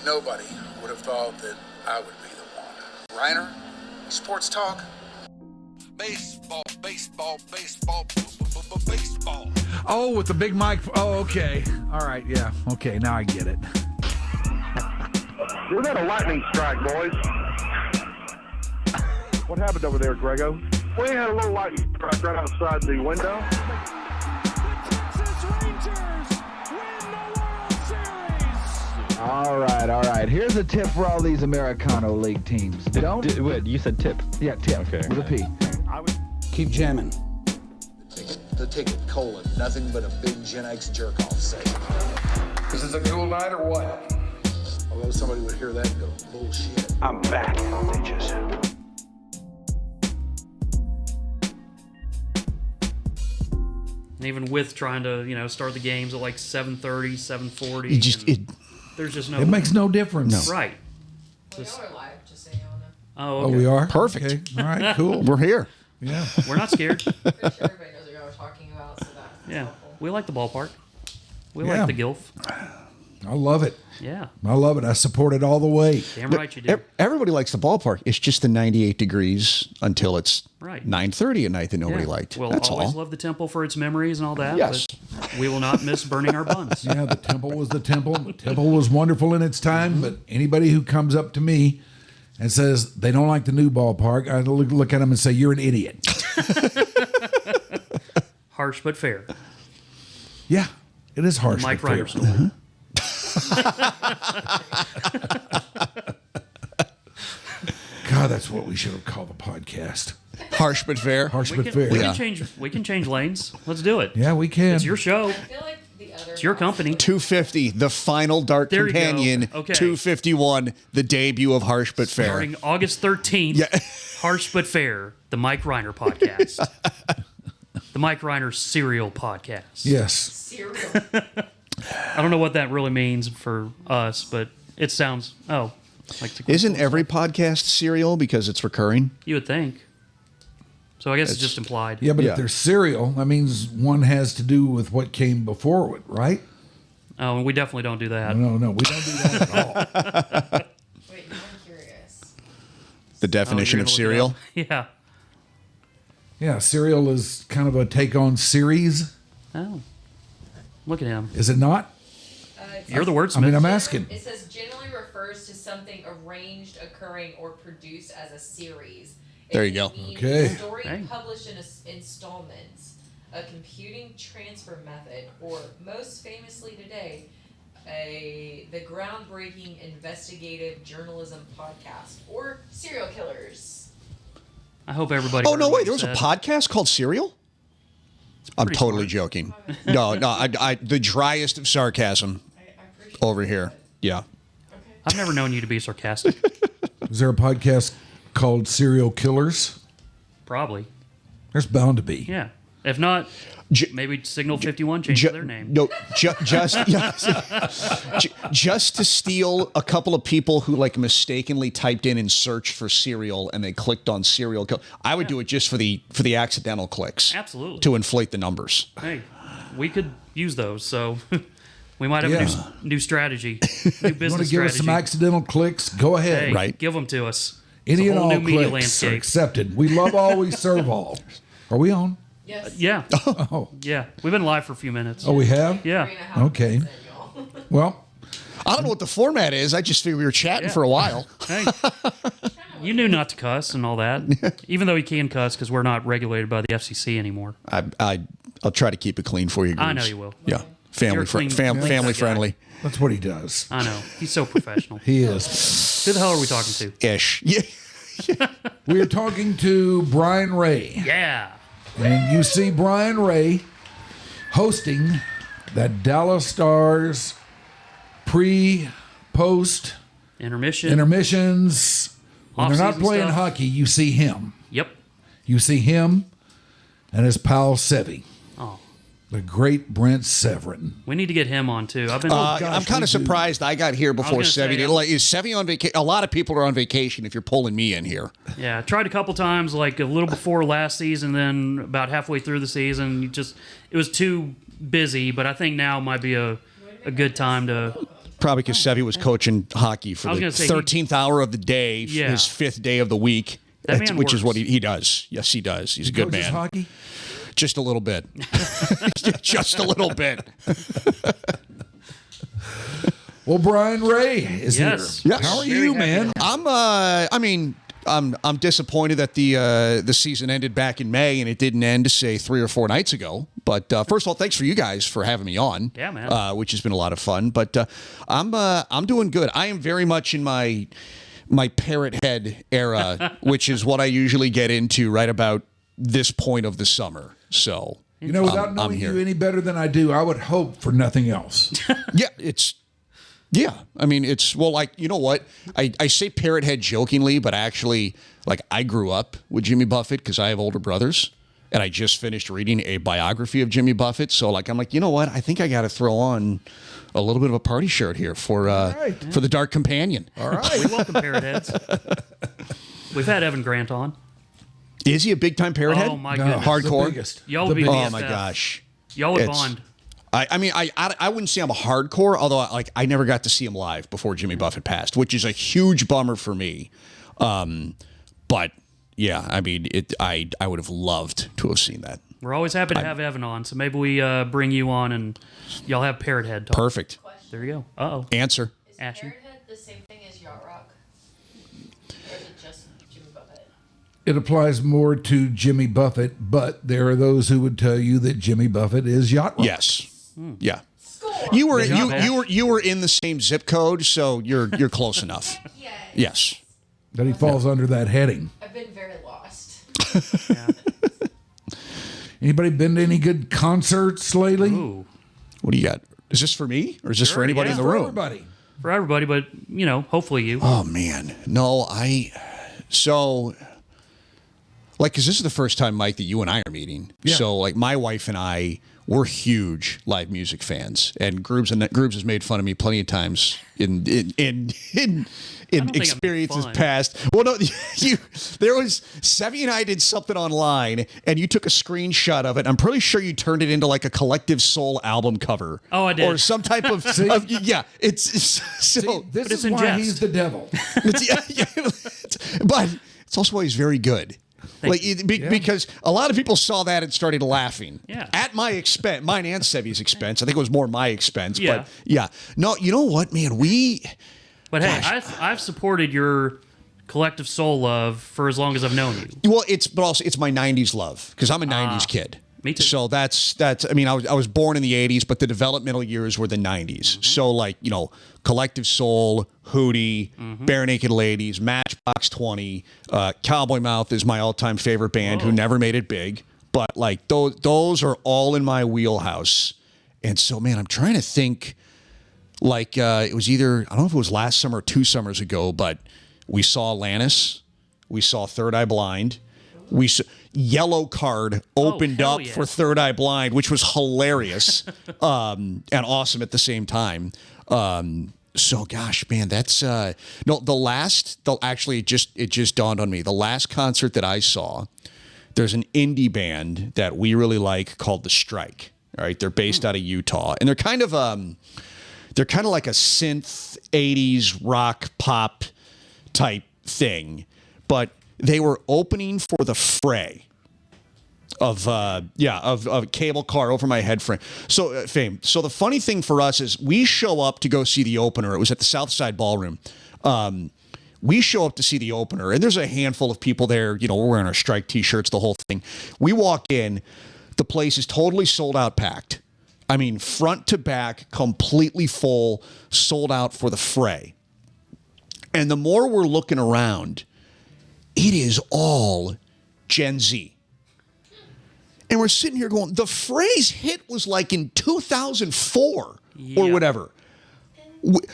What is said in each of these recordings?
Nobody would have thought that I would be the one. Rhyner, sports talk. Baseball, baseball, baseball, baseball. Oh, with the big mic. Oh, okay. All right, yeah. Okay, now I get it. We had a lightning strike, boys. What happened over there, Grego? We had a little lightning strike right outside the window. All right. Here's a tip for all these Americano League teams. Don't. Wait, you said tip? Yeah, tip. Okay. With a P. Keep jamming. The ticket, colon, nothing but a big Gen X jerk-off session. This is a cool night or what? Although somebody would hear that and go, bullshit. I'm back, bitches. And even with trying to, start the games at like 7:30, 7:40. There's just no... It makes no difference. No. Right. Well, y'all are live, just so y'all know. Oh, okay. Oh, we are? Perfect. Okay. All right, cool. We're here. Yeah. We're not scared. Pretty sure everybody knows what y'all are talking about, so that's Yeah. helpful. We like the ballpark. We Yeah. like the Gilf. I love it. Yeah. I love it. I support it all the way. Damn right you do. Everybody likes the ballpark. It's just the 98 degrees until it's Right. 9:30 at night that nobody Yeah. liked. We'll That's always all. love the temple for its memories and all that. Yes. But we will not miss burning our buns. Yeah, the temple was the temple. The temple was wonderful in its time, but anybody who comes up to me and says they don't like the new ballpark, I look at them and say, you're an idiot. Harsh but fair. Yeah, it is harsh. Mike but fair. Rhyner story. God, that's what we should have called the podcast. Harsh but fair. Harsh We but can, fair. we, Yeah. can change lanes. Let's do it. Yeah, we can. It's your show. I feel like the other It's your company. 250, the final Dark There you go. Companion. Okay. 251, the debut of Harsh but Fair. Starting August 13th, Yeah. Harsh but Fair, the Mike Rhyner podcast. The Mike Rhyner serial podcast. Yes. cereal. I don't know what that really means for us, but it sounds, like the Isn't every podcast serial because it's recurring? You would think. So I guess it's just implied. Yeah, but Yeah. if there's cereal, that means one has to do with what came before it, right? Oh, and we definitely don't do that. No, we don't do that at all. Wait, now I'm curious. The Oh, definition you're of gonna cereal? look it up? Yeah, cereal is kind of a take on series, Yeah. Oh. Look at him. is it not? You're the wordsmith. I mean, I'm asking. It says generally refers to something arranged, occurring, or produced as a series. It There you can go. mean Okay. A story Hey. published in installments, a computing transfer method, or most famously today, the groundbreaking investigative journalism podcast, or serial killers. I hope everybody. Oh, heard no, what wait. he There was a said. podcast called Serial? I'm pretty totally smart. joking. No, the driest of sarcasm I appreciate over that. here. Yeah. Okay. I've never known you to be sarcastic. Is there a podcast called Serial Killers? Probably. There's bound to be. Yeah. If not, J- maybe Signal 51 changed Ju- their name. No, just to steal a couple of people who like mistakenly typed in and searched for cereal and they clicked on serial kill. I would do it just for the accidental clicks. Absolutely. To inflate the numbers. Hey, we could use those, so we might have Yeah. a new strategy, new You want business to give us strategy. some accidental clicks? Go ahead. Hey, Right. give them to us. Any It's and a whole all new media clicks are landscape. accepted. We love all, we serve all. Are we on? Yes. Yeah, Oh, yeah. We've been live for a few minutes. oh, we have? Yeah. Karina, how Okay. is it, y'all? Well, I don't know what the format is. I just figured we were chatting Yeah. for a while. Hey, you knew not to cuss and all that, even though you can cuss because we're not regulated by the FCC anymore. I'll try to keep it clean for you. I know Goose. you will. Yeah, You're family a clean- family clean guy. friendly that's what he does. I know. He's so professional. He is. Who the hell are we talking to? ish. Yeah. We are talking to Brien Rea. Yeah. And you see Brien Rea hosting that Dallas Stars pre-post Intermission. intermissions. When they're not Off-season playing stuff. hockey, you see him. Yep. You see him and his pal Sevy, Oh, the great Brent Severin. we need to get him on too. I've been. gosh, I'm kind we of do. surprised I got here before gonna say, Sevy did. Like, is Sevy on vacation? A lot of people are on vacation if you're pulling me in here. Yeah, I tried a couple times, like a little before last season, then about halfway through the season. It was too busy, but I think now might be a good time to Probably because Sevy was coaching hockey for the 13th hour of the day, his 5th day of the week, which is what he does. Yes, he does. He's a good man. Hockey? Just a little bit. Just a little bit. Well, Brien Rea is here. Yes. How are you, man? I'm disappointed that the season ended back in May and it didn't end, say, 3 or 4 nights ago. But first of all, thanks for you guys for having me on. Yeah, man. Which has been a lot of fun. But I'm doing good. I am very much in my parrot head era, which is what I usually get into right about this point of the summer. So without knowing you any better than I do, I would hope for nothing else. Yeah, I mean, it's, well, like, you know what? I say parrot head jokingly, but actually, like, I grew up with Jimmy Buffett because I have older brothers, and I just finished reading a biography of Jimmy Buffett. So, like, I'm like, you know what? I think I got to throw on a little bit of a party shirt here for the Dark Companion. All right. We welcome parrot heads. We've had Evan Grant on. Is he a big-time parrot head? Oh, my goodness. Hardcore? Y'all would be Oh, my gosh. Y'all would bond. I wouldn't say I'm a hardcore, although I never got to see him live before Jimmy Buffett passed, which is a huge bummer for me. But yeah, I mean, I would have loved to have seen that. We're always happy to have Evan on, so maybe we bring you on and y'all have parrot head talk. Perfect. There you go. Uh-oh. Answer. Is parrot head the same thing as yacht rock? Or is it just Jimmy Buffett? It applies more to Jimmy Buffett, but there are those who would tell you that Jimmy Buffett is yacht rock. Yes. Yeah. You were in the same zip code, so you're close enough. Yes. That he falls under that heading. I've been very lost. Anybody been to any good concerts lately? Ooh. What do you got? Is this for me or is this for anybody in the For room? everybody. For everybody, but, hopefully you. Oh man. No, because this is the first time, Mike, that you and I are meeting. Yeah. So, like, my wife and I, we're huge live music fans, and Gruber has made fun of me plenty of times in experiences past. Well, no, Sevy and I did something online, and you took a screenshot of it. I'm pretty sure you turned it into like a Collective Soul album cover. Oh, I did. Or some type of, yeah. It's so. This is in why jest. he's the devil. But it's also why he's very good. Because a lot of people saw that and started laughing. Yeah. At my expense, mine and Sevy's expense. I think it was more my expense. Yeah. But yeah. No, you know what, man? But hey, I've supported your Collective Soul love for as long as I've known you. Well, it's my 90s love because I'm a 90s kid. Me too. So that's. I mean, I was born in the 80s, but the developmental years were the 90s. Mm-hmm. So like, Collective Soul, Hootie, Bare Naked Ladies, Matchbox 20, Cowboy Mouth is my all-time favorite band who never made it big. But like those are all in my wheelhouse. And so, man, I'm trying to think. Like it was either, I don't know if it was last summer or 2 summers ago, but we saw Alanis, we saw Third Eye Blind, we saw Yellow Card opened up for Third Eye Blind, which was hilarious and awesome at the same time. So gosh, man, that's actually it just dawned on me. The last concert that I saw, there's an indie band that we really like called The Strike. All right, they're based out of Utah, and they're kind of like a synth 80s rock pop type thing, but they were opening for the Fray of Cable Car Over My Head Frame. So fame. So the funny thing for us is we show up to go see the opener. It was at the Southside Ballroom. We show up to see the opener, and there's a handful of people there. We're wearing our Strike t-shirts, the whole thing. We walk in, the place is totally sold out, packed. I mean, front to back, completely full, sold out for the Fray. And the more we're looking around, it is all Gen Z. And we're sitting here going, the Fray's hit was like in 2004 or whatever.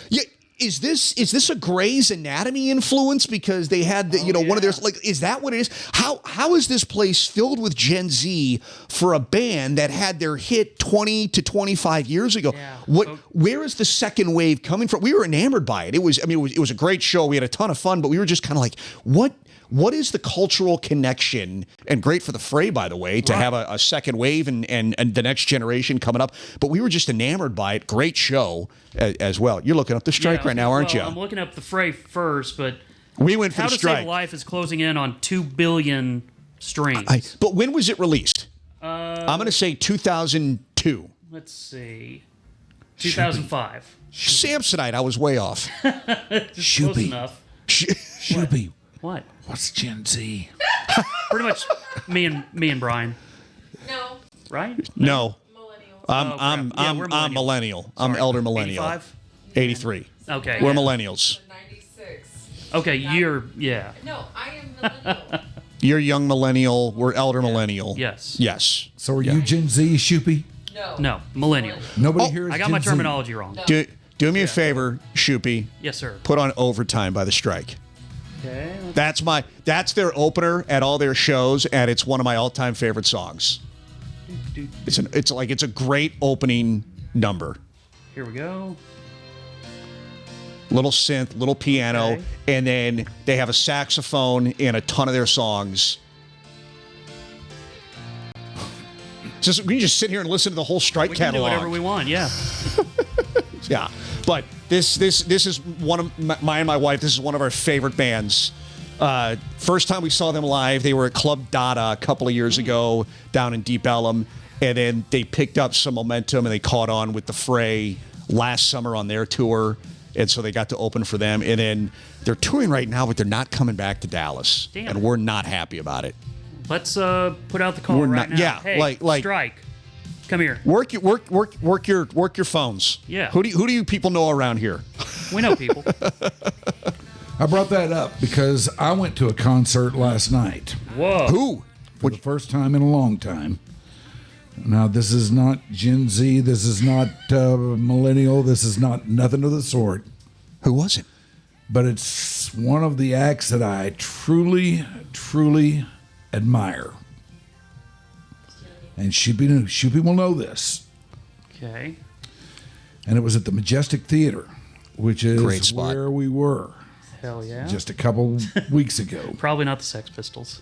Yeah, is this a Grey's Anatomy influence because they had one of their is that what it is? How is this place filled with Gen Z for a band that had their hit 20 to 25 years ago? Yeah. Where is the second wave coming from? We were enamored by it. It was a great show. We had a ton of fun, but we were just kind of like, what is the cultural connection? And great for the Fray, by the way, to have a second wave and the next generation coming up. But we were just enamored by it. Great show as well. You're looking up the strike right now, aren't you? I'm looking up the Fray first, but we went for How the to strike. Save Life is closing in on 2 billion streams. But when was it released? I'm going to say 2002. Let's see. 2005. Samsonite, I was way off. Just close enough. Shoopy. What? What's Gen Z? Pretty much me and Brian. No. Right? No. Millennials. I'm millennial. I'm elder millennial. 85? 83. Okay. We're yeah. millennials. 96. Okay, yeah. No, I am millennial. You're young millennial. We're elder millennial. Yes. Yes. So are you Gen Z, Shoopy? No, millennial. Nobody here is I got Gen my Z. terminology wrong. No. Do me a favor, Shoopy. Yes, sir. Put on Overtime by the Strike. Okay. That's their opener at all their shows, and it's one of my all-time favorite songs. It's a great opening number. Here we go. Little synth, little piano, Okay. and then they have a saxophone in a ton of their songs. We can just sit here and listen to the whole Strike We can do catalog. whatever we want, yeah. Yeah, but this is one of my and my wife. This is one of our favorite bands. First time we saw them live, they were at Club Dada a couple of years ago down in Deep Ellum, and then they picked up some momentum and they caught on with the Fray last summer on their tour, and so they got to open for them. And then they're touring right now, but they're not coming back to Dallas, Damn and it. we're not happy about it. Let's put out the call We're right not- now. yeah, Hey, like- Strike. Come here. Work your phones. Yeah. Who do you people know around here? We know people. I brought that up because I went to a concert last night Whoa. Who? for the first time in a long time. Now, this is not Gen Z. This is not millennial. This is not nothing of the sort. Who was it? But it's one of the acts that I truly, truly admire. And Shoopy will know this. Okay. And it was at the Majestic Theater, which is Great spot. where we were Hell yeah. just a couple weeks ago. Probably not the Sex Pistols.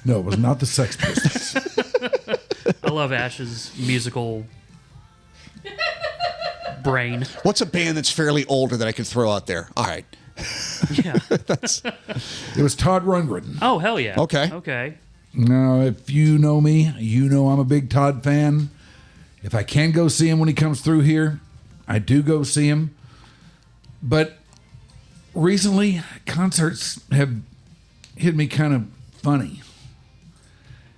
No, it was not the Sex Pistols. I love Ash's musical brain. What's a band that's fairly older that I could throw out there? All right. Yeah. It was Todd Rundgren. Oh, hell yeah. Okay. Okay. Now, if you know me, you know I'm a big Todd fan. If I can go see him when he comes through here, I do go see him. But recently, concerts have hit me kind of funny.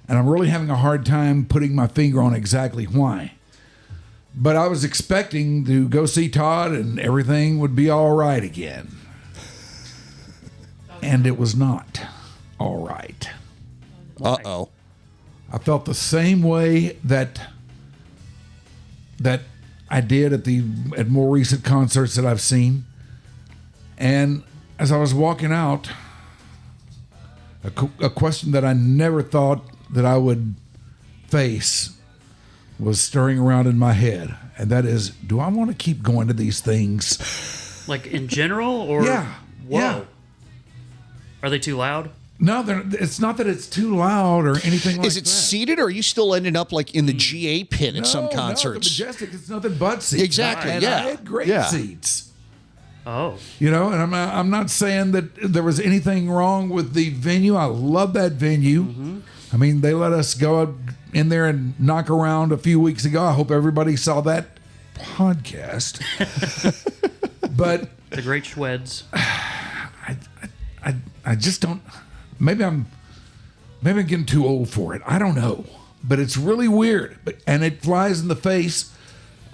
And I'm really having a hard time putting my finger on exactly why. But I was expecting to go see Todd and everything would be all right again. And it was not all right. Uh-oh. I felt the same way that I did at more recent concerts that I've seen. And as I was walking out, a question that I never thought that I would face was stirring around in my head. And that is, do I want to keep going to these things? Like in general, or Yeah. Whoa. Yeah. Are they too loud? No, it's not that it's too loud or anything like that. Is it seated, or are you still ending up like in the GA pit at some No, concerts? the Majestic, it's nothing but seats. Exactly, And yeah. I had great Yeah. seats. Oh. You know, and I'm not saying that there was anything wrong with the venue. I love that venue. Mm-hmm. I mean, they let us go in there and knock around a few weeks ago. I hope everybody saw that podcast. But The Great Schweds. I just don't. Maybe I'm getting too old for it. I don't know, but it's really weird. And it flies in the face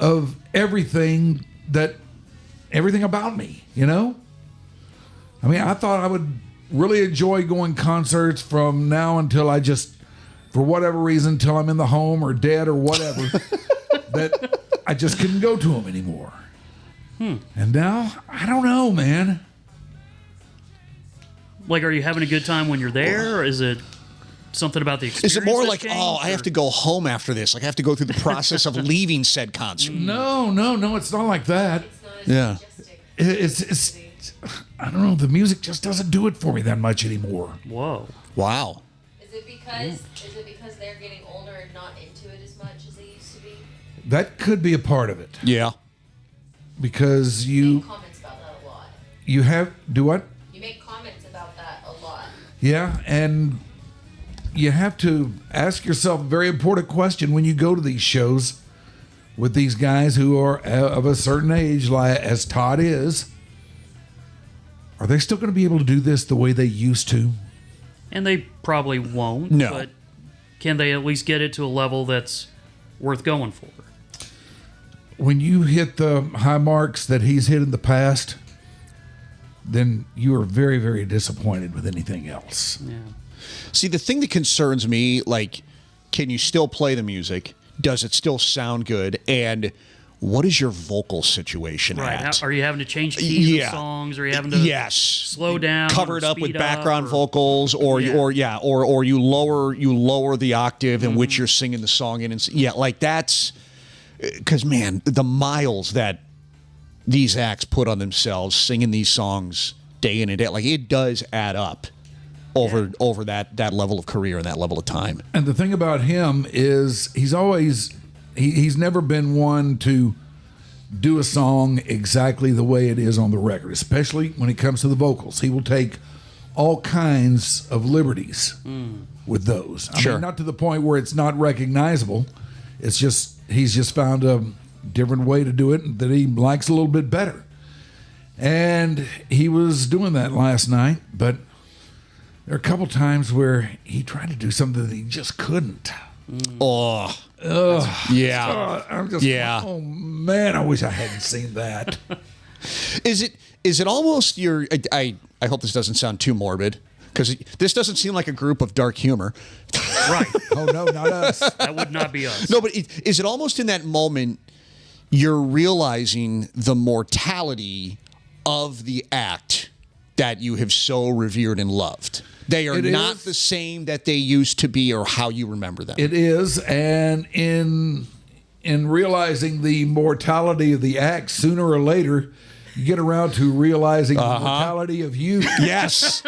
of everything about me. You know. I mean, I thought I would really enjoy going concerts from now until I just, for whatever reason, until I'm in the home or dead or whatever, that I just couldn't go to them anymore. And now, I don't know, man. Like, are you having a good time when you're there, or is it something about the experience? Is it more that's like, changed, I have to go home after this? Like, I have to go through the process of leaving said concert. No, it's not like that. It's not as Yeah. majestic. It's I don't know. The music just doesn't do it for me that much anymore. Whoa. Wow. Is it because they're getting older and not into it as much as they used to be? That could be a part of it Yeah. because You you make comments about that a lot. you have do what? You make comments about that a lot. Yeah, and you have to ask yourself a very important question when you go to these shows with these guys who are of a certain age, like as Todd is. Are they still going to be able to do this the way they used to? And they probably won't. No. But can they at least get it to a level that's worth going for? When you hit the high marks that he's hit in the past, then you are very, very disappointed with anything else. Yeah. See, the thing that concerns me, like, can you still play the music? Does it still sound good? And what is your vocal situation Right. at? Are you having to change keys of songs? Are you having to slow down? Cover or it up with speed background or- vocals, or you lower the octave in which you're singing the song in, and like that's because man, the miles that these acts put on themselves singing these songs day in and day, like it does add up over that level of career and that level of time. And the thing about him is he's never been one to do a song exactly the way it is on the record, especially when it comes to the vocals. He will take all kinds of liberties with those. I mean, not to the point where it's not recognizable. It's just he's just found a different way to do it that he likes a little bit better. And he was doing that last night, but there are a couple times where he tried to do something that he just couldn't. Oh, yeah. I'm just oh man, I wish I hadn't seen that. Is it almost your? I hope this doesn't sound too morbid because this doesn't seem like a group of dark humor. Right. Oh no, not us. That would not be us. No, but is it almost in that moment you're realizing the mortality of the act that you have so revered and loved? They are not the same that they used to be or how you remember them. It is, and in realizing the mortality of the act, sooner or later, you get around to realizing the mortality of you. Yes.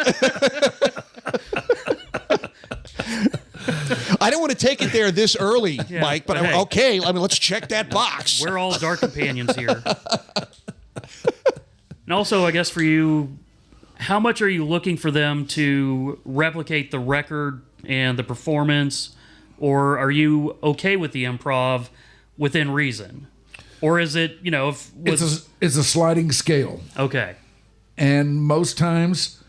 I don't want to take it there this early, Mike, but okay. I mean, let's check that box. We're all dark companions here. And also, I guess for you, how much are you looking for them to replicate the record and the performance, or are you okay with the improv within reason? Or is it, It's a sliding scale. Okay. And most times,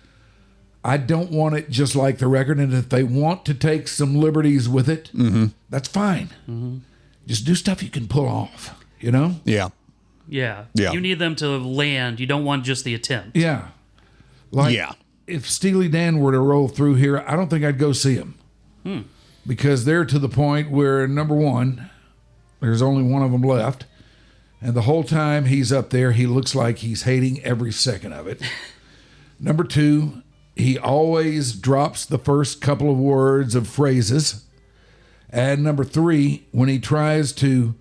I don't want it just like the record. And if they want to take some liberties with it, that's fine. Mm-hmm. Just do stuff you can pull off, Yeah. Yeah. Yeah. You need them to land. You don't want just the attempt. Yeah. Like, if Steely Dan were to roll through here, I don't think I'd go see him. Because they're to the point where, number one, there's only one of them left. And the whole time he's up there, he looks like he's hating every second of it. Number two, he always drops the first couple of words of phrases. And number three, when he tries to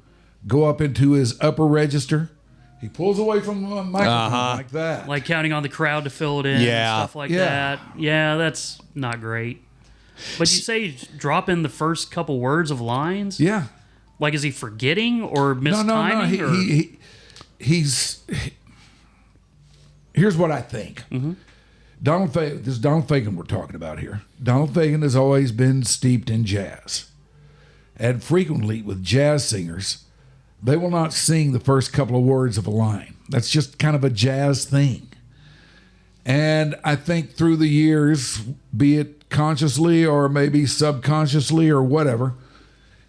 go up into his upper register, he pulls away from the microphone like that. Like counting on the crowd to fill it in and stuff like that. Yeah, that's not great. But you say drop in the first couple words of lines? Yeah. Like, is he forgetting or mistiming? No. He's... Here's what I think. Mm-hmm. This is Donald Fagen we're talking about here. Donald Fagen has always been steeped in jazz. And frequently with jazz singers, they will not sing the first couple of words of a line. That's just kind of a jazz thing. And I think through the years, be it consciously or maybe subconsciously or whatever,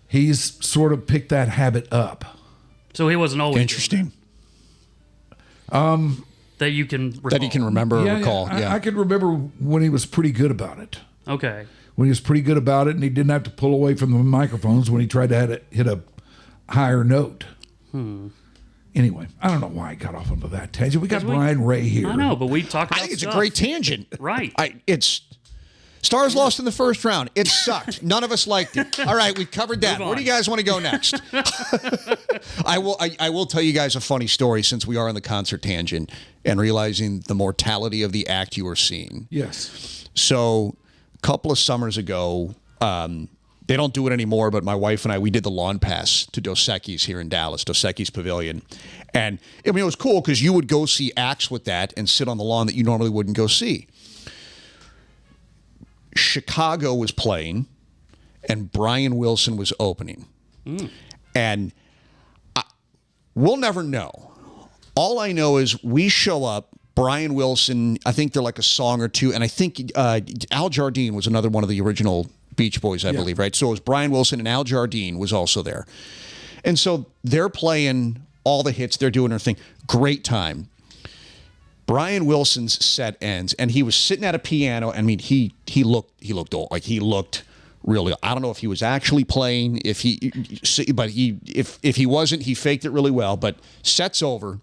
he's sort of picked that habit up. So he wasn't always interesting. That you can recall. That he can remember or recall. I can remember when he was pretty good about it. Okay. When he was pretty good about it and he didn't have to pull away from the microphones when he tried to hit a higher note. Anyway, I don't know why I got off onto that tangent. We got Brien Rea here. I know, but we talked about I think it's stuff. a great tangent. Right. It's Stars lost in the first round. It sucked. None of us liked it. All right, we've covered that. Where do you guys want to go next? I will tell you guys a funny story since we are on the concert tangent and realizing the mortality of the act you were seeing. Yes. So a couple of summers ago, they don't do it anymore, but my wife and I, we did the lawn pass to Dos Equis here in Dallas, Dos Equis Pavilion. And I mean, it was cool because you would go see acts with that and sit on the lawn that you normally wouldn't go see. Chicago was playing, and Brian Wilson was opening. And we'll never know. All I know is we show up, Brian Wilson, I think they're like a song or two, and I think Al Jardine was another one of the original Beach Boys, I believe, right? So it was Brian Wilson, and Al Jardine was also there. And so they're playing all the hits, they're doing their thing. Great time. Brian Wilson's set ends, and he was sitting at a piano. I mean, he looked old. Like, he looked really. I don't know if he was actually playing, if he wasn't, he faked it really well. But set's over.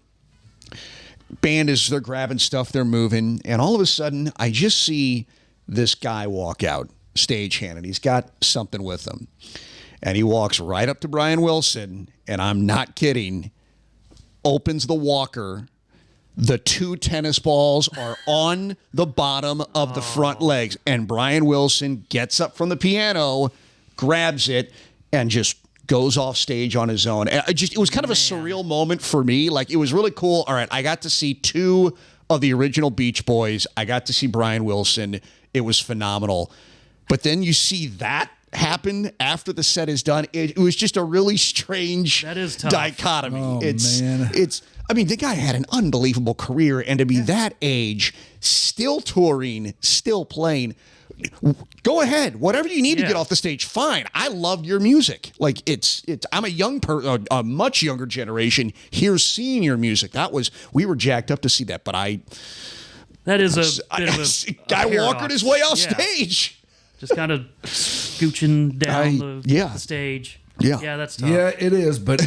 Band is, they're grabbing stuff, they're moving, and all of a sudden, I just see this guy walk out, stagehand, and he's got something with him, and he walks right up to Brian Wilson, and I'm not kidding, opens the walker. The two tennis balls are on the bottom of the front legs, and Brian Wilson gets up from the piano, grabs it, and just goes off stage on his own. And it was kind of a surreal moment for me. Like, it was really cool. All right, I got to see two of the original Beach Boys. I got to see Brian Wilson. It was phenomenal. But then you see that happen after the set is done. It was just a really strange dichotomy. Oh, man. I mean, the guy had an unbelievable career, and to be that age, still touring, still playing, go ahead. Whatever you need to get off the stage, fine. I loved your music. Like, I'm a much younger generation here seeing your music. We were jacked up to see that, but that is a bit of a guy paradox. walking his way off stage. Just kind of scooching down the stage. Yeah, that's tough. Yeah, it is, but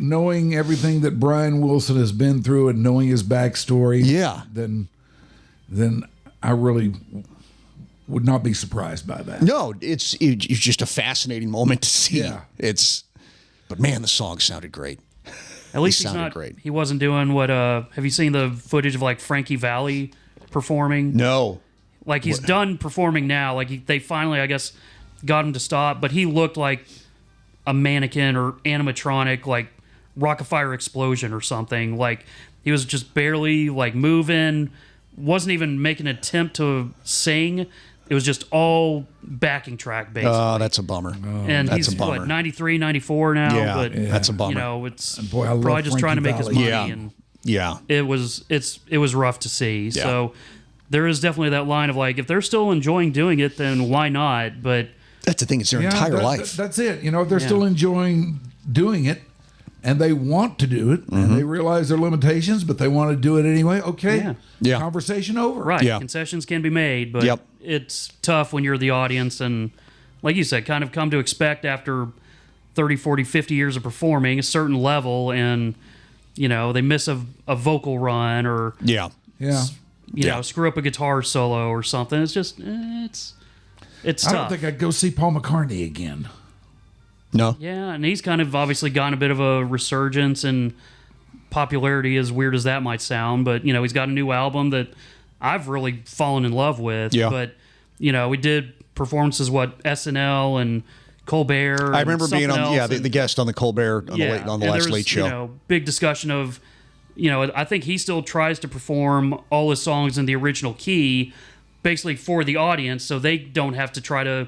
knowing everything that Brian Wilson has been through and knowing his backstory, then I really would not be surprised by that. No, it's just a fascinating moment to see. Yeah. But man, the song sounded great. At least he wasn't doing what, have you seen the footage of like Frankie Valli performing? No. Like, he's done performing now. Like, they finally, I guess, got him to stop, but he looked like a mannequin or animatronic, like Rock-afire Explosion or something. Like, he was just barely like moving, wasn't even making an attempt to sing. It was just all backing track, basically. Oh, that's a bummer. And he's, 93, 94 now? Yeah, but, that's a bummer. You know, it's boy, I love probably just trying to make Frankie his Valli. money. It was rough to see. Yeah. So there is definitely that line of like, if they're still enjoying doing it, then why not? But that's the thing; it's their entire life. That's it. You know, if they're still enjoying doing it, and they want to do it, and they realize their limitations, but they want to do it anyway. Okay, conversation over. Right, concessions can be made, but it's tough when you're the audience, and like you said, kind of come to expect after 30, 40, 50 years of performing a certain level, and you know they miss a vocal run or you know, screw up a guitar solo or something. It's just, it's tough. I don't think I'd go see Paul McCartney again. No. Yeah, and he's kind of obviously gotten a bit of a resurgence in popularity, as weird as that might sound. But, you know, he's got a new album that I've really fallen in love with. Yeah. But, you know, we did performances, SNL and Colbert. I remember being on, the guest on the Colbert, on the last Late Show. You know, big discussion of, you know, I think he still tries to perform all his songs in the original key, basically for the audience, so they don't have to try to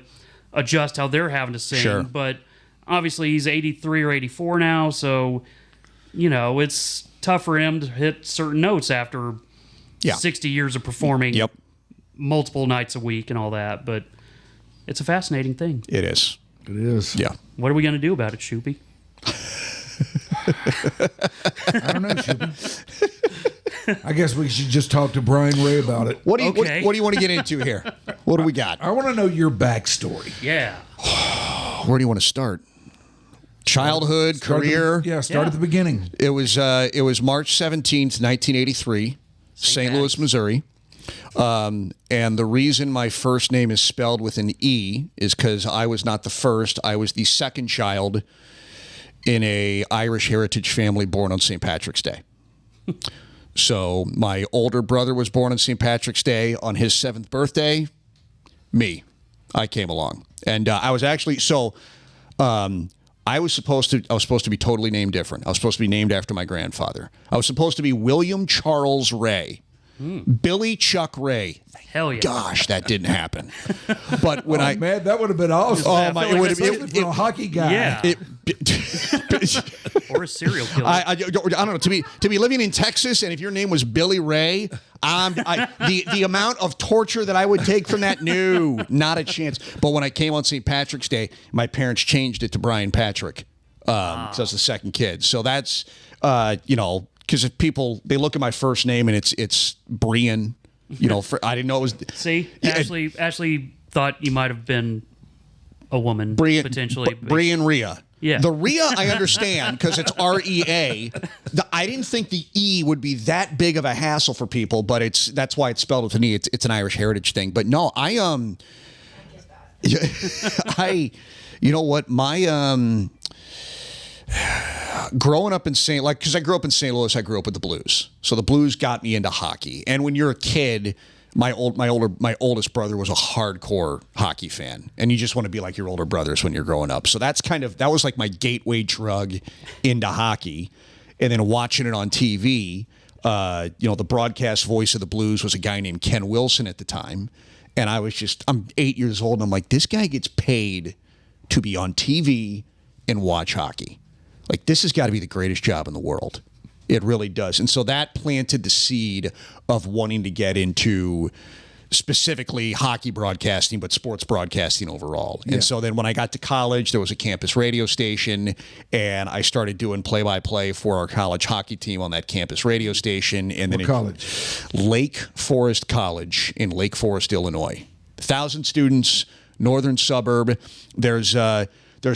adjust how they're having to sing. Sure. But obviously he's 83 or 84 now, so, you know, it's tough for him to hit certain notes after 60 years of performing multiple nights a week and all that. But it's a fascinating thing. It is. It is. Yeah. What are we going to do about it, Shoopy? I don't know, Shoopy. I guess we should just talk to Brien Rea about it. What do you want to get into here? What do we got? I want to know your backstory. Yeah. Where do you want to start? childhood, career. Start at the beginning. It was March 17th, 1983, St. Louis, Missouri. And the reason my first name is spelled with an E is because I was not the first. I was the second child in a Irish heritage family born on St. Patrick's Day. So my older brother was born on St. Patrick's Day. On his 7th birthday, I came along. And I was actually, I was supposed to be totally named different. I was supposed to be named after my grandfather. I was supposed to be William Charles Ray. Billy Chuck Ray. Hell yeah. Gosh, that didn't happen. But when man, that would have been awesome. Oh my, it would have been for a hockey guy. Yeah. Or a serial killer. I don't know. To be living in Texas, and if your name was Billy Ray, the amount of torture that I would take from that, no, not a chance. But when I came on St. Patrick's Day, my parents changed it to Brian Patrick because I was the second kid. So that's because if people, they look at my first name and it's Brien. I didn't know it was. See, Ashley thought you might have been a woman, potentially. Brien Rea. Yeah. The Rea I understand because it's REA. I didn't think the E would be that big of a hassle for people, but that's why it's spelled with an E. It's an Irish heritage thing. But no, I get that. You know what, my growing up in because I grew up in St. Louis, I grew up with the Blues. So the Blues got me into hockey. And when you're a kid, my oldest brother was a hardcore hockey fan, and you just want to be like your older brothers when you're growing up. So that was like my gateway drug into hockey. And then watching it on TV, the broadcast voice of the Blues was a guy named Ken Wilson at the time. And I'm 8 years old, and I'm like, this guy gets paid to be on TV and watch hockey. Like, this has got to be the greatest job in the world. It really does. And so that planted the seed of wanting to get into specifically hockey broadcasting, but sports broadcasting overall. Yeah. And so then when I got to college, there was a campus radio station, and I started doing play-by-play for our college hockey team on that campus radio station. And then college? Lake Forest College in Lake Forest, Illinois. 1,000 students, northern suburb. There's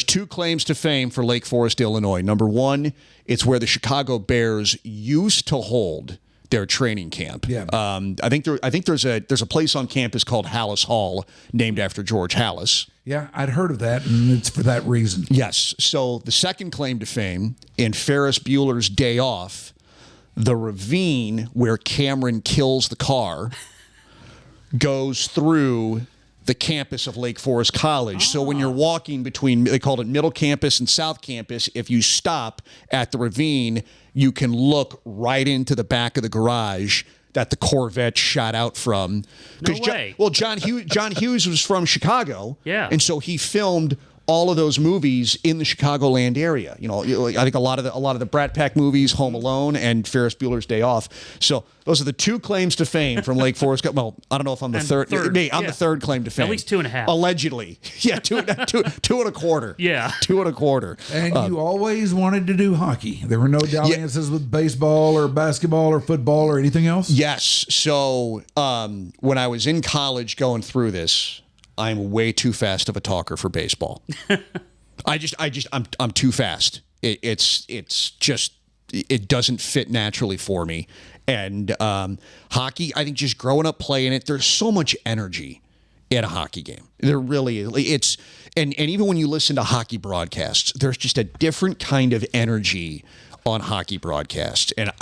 2 claims to fame for Lake Forest, Illinois. Number one, it's where the Chicago Bears used to hold their training camp. Yeah. I think there's a place on campus called Hallis Hall, named after George Hallis. Yeah, I'd heard of that, and it's for that reason. Yes. So the second claim to fame, in Ferris Bueller's Day Off, the ravine where Cameron kills the car goes through the campus of Lake Forest College. So when you're walking between, they called it Middle Campus and South Campus, if you stop at the ravine, you can look right into the back of the garage that the Corvette shot out from. No way. John Hughes was from Chicago. Yeah. And so he filmed all of those movies in the Chicagoland area. I think a lot of the Brat Pack movies, Home Alone and Ferris Bueller's Day Off. So those are the 2 claims to fame from Lake Forest. Well, I don't know if I'm the third. I'm the third claim to fame. At least 2.5. Allegedly. Yeah, two and a quarter. Yeah. 2 and a quarter. And you always wanted to do hockey. There were no dalliances with baseball or basketball or football or anything else? Yes. So when I was in college going through this, I'm way too fast of a talker for baseball. I'm too fast. It's just, it doesn't fit naturally for me. And hockey, I think just growing up playing it, there's so much energy in a hockey game. There really is. And even when you listen to hockey broadcasts, there's just a different kind of energy on hockey broadcasts. And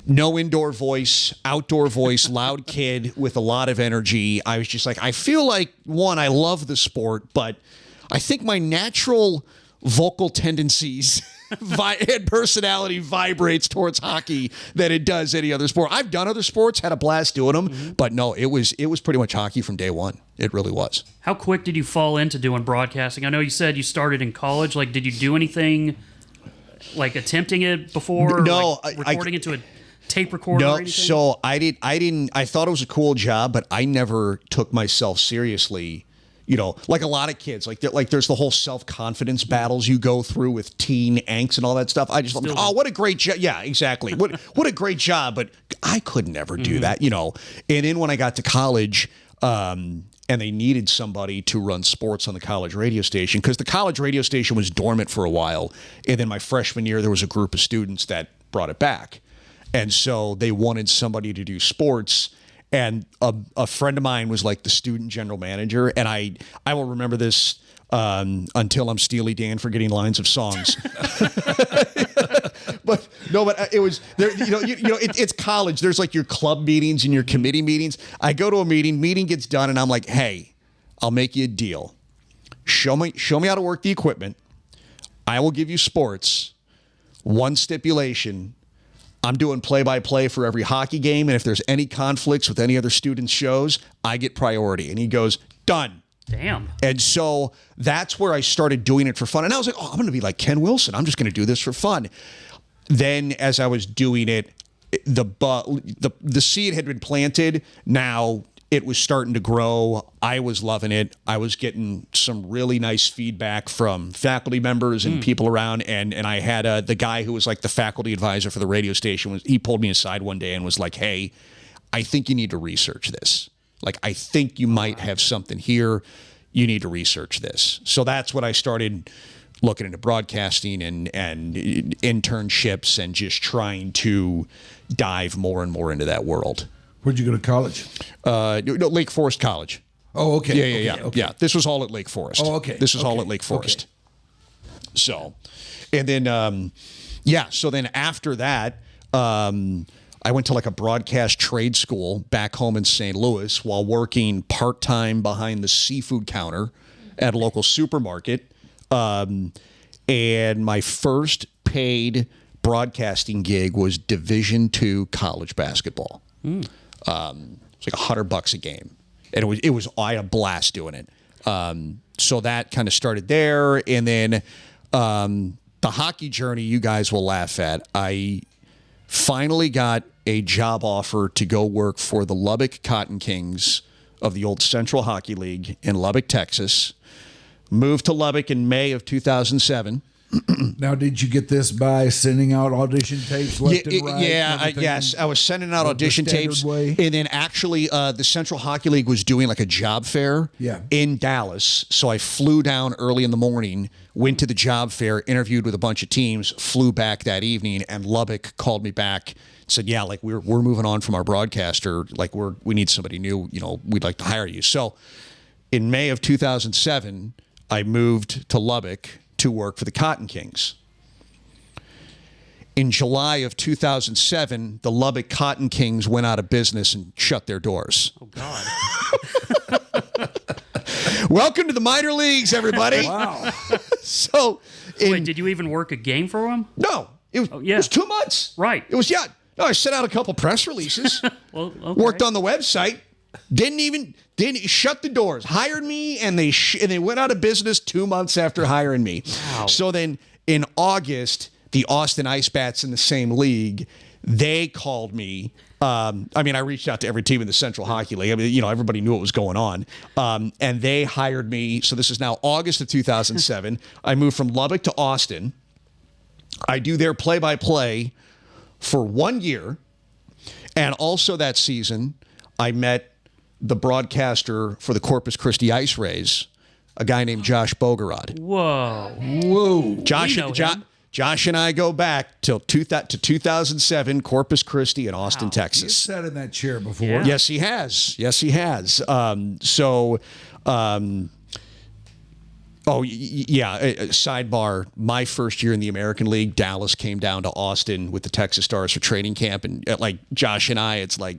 no indoor voice, outdoor voice, loud kid with a lot of energy. I was just like, I feel like, one, I love the sport, but I think my natural vocal tendencies and personality vibrates towards hockey than it does any other sport. I've done other sports, had a blast doing them, but no, it was pretty much hockey from day one. It really was. How quick did you fall into doing broadcasting? I know you said you started in college. Like, did you do anything like attempting it before? No, like recording into a tape recorder or anything? So I thought it was a cool job, but I never took myself seriously. Like a lot of kids, like there's the whole self-confidence battles you go through with teen angst and all that stuff. I just thought, what a great job. Yeah, exactly. What a great job, but I could never do that, And then when I got to college, and and they needed somebody to run sports on the college radio station because the college radio station was dormant for a while. And then my freshman year, there was a group of students that brought it back. And so they wanted somebody to do sports. And a friend of mine was like the student general manager. And I will remember this until I'm Steely Dan forgetting lines of songs. But it was there. It's college. There's like your club meetings and your committee meetings. I go to a meeting gets done, and I'm like, hey, I'll make you a deal. Show me how to work the equipment. I will give you sports. One stipulation. I'm doing play-by-play for every hockey game, and if there's any conflicts with any other students' shows, I get priority. And he goes, done. Damn. And so that's where I started doing it for fun. And I was like, I'm going to be like Ken Wilson. I'm just going to do this for fun. Then as I was doing it, the seed had been planted. Now it was starting to grow. I was loving it. I was getting some really nice feedback from faculty members and people around. And I had the guy who was like the faculty advisor for the radio station. He pulled me aside one day and was like, hey, I think you need to research this. Like, I think you might have something here. You need to research this. So that's when I started looking into broadcasting and internships and just trying to dive more and more into that world. Where'd you go to college? Lake Forest College. Oh, okay. Yeah. This was all at Lake Forest. Oh, okay. This was all at Lake Forest. Okay. So, and then, so then after that, I went to like a broadcast trade school back home in St. Louis while working part-time behind the seafood counter at a local supermarket. And my first paid broadcasting gig was Division II college basketball. It's like $100 a game. And I had a blast doing it. So that kind of started there. And then the hockey journey you guys will laugh at. I finally got a job offer to go work for the Lubbock Cotton Kings of the old Central Hockey League in Lubbock, Texas. Moved to Lubbock in May of 2007. Now, did you get this by sending out audition tapes left and right? Yes. I was sending out audition tapes. Way? And then actually the Central Hockey League was doing like a job fair in Dallas. So I flew down early in the morning, went to the job fair, interviewed with a bunch of teams, flew back that evening, and Lubbock called me back, said, yeah, like we're moving on from our broadcaster. Like we need somebody new. We'd like to hire you. So in May of 2007, I moved to Lubbock to work for the Cotton Kings. In July of 2007, the Lubbock Cotton Kings went out of business and shut their doors. Oh, God. Welcome to the minor leagues, everybody. Wow. So, Wait, did you even work a game for them? No. It was 2 months. Right. It was, No, I sent out a couple press releases. Well, okay. Worked on the website. Didn't shut the doors. Hired me, and they went out of business 2 months after hiring me. Wow. So then in August, the Austin Ice Bats in the same league, they called me. I reached out to every team in the Central Hockey League. Everybody knew what was going on. And they hired me. So this is now August of 2007. I moved from Lubbock to Austin. I do their play-by-play for 1 year. And also that season, I met the broadcaster for the Corpus Christi Ice Rays, a guy named Josh Bogorod. Whoa. Josh and I go back to 2007, Corpus Christi in Austin, Texas. He's sat in that chair before. Yeah. Yes, he has. Sidebar, my first year in the American League, Dallas came down to Austin with the Texas Stars for training camp. And like Josh and I, it's like,